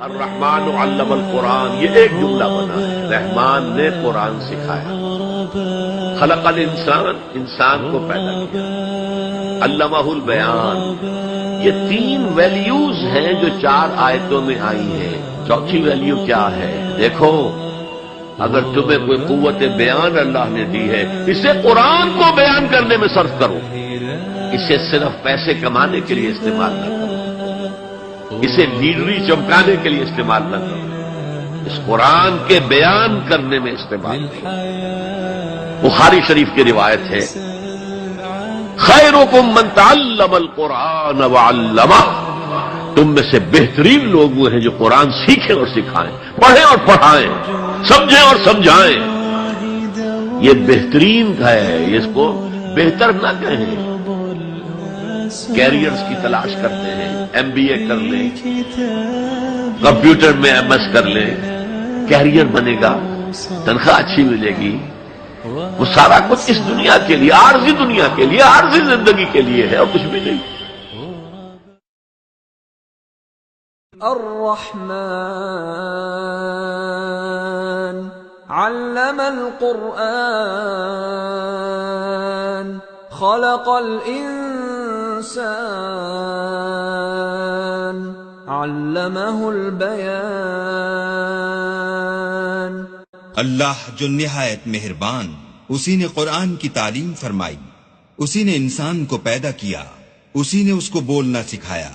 الرحمن علم القرآن، یہ ایک جملہ بنا ہے، رحمان نے قرآن سکھایا۔ خلق الانسان، انسان کو پیدا کیا۔ علمہ البیان، یہ تین ویلیوز ہیں جو 4 آیتوں میں آئی ہیں۔ چوتھی ویلیو کیا ہے؟ دیکھو، اگر تمہیں کوئی قوت بیان اللہ نے دی ہے، اسے قرآن کو بیان کرنے میں صرف کرو، اسے صرف پیسے کمانے کے لیے استعمال نہ کرو، اسے لیڈری چمکانے کے لیے استعمال نہ کرو، اس قرآن کے بیان کرنے میں استعمال کرو۔ بخاری شریف کی روایت ہے، خیرکم من تعلم القرآن وعلمہ، تم میں سے بہترین لوگ وہ ہیں جو قرآن سیکھیں اور سکھائیں، پڑھیں اور پڑھائیں، سمجھیں اور سمجھائیں۔ یہ بہترین ہے، اس کو بہتر نہ کہیں۔ کیریئرز کی تلاش کرتے ہیں، MBA کر لیں، کمپیوٹر میں MS کر لیں، کیریئر بنے گا، تنخواہ اچھی ملے گی، وہ سارا کچھ اس دنیا کے لیے، عارضی دنیا کے لیے، عارضی زندگی کے لیے ہے اور کچھ بھی نہیں۔ الرحمن علم القرآن خلق الانسان علمہ البیان۔ اللہ جو نہایت مہربان، اسی نے قرآن کی تعلیم فرمائی، اسی نے انسان کو پیدا کیا، اسی نے اس کو بولنا سکھایا۔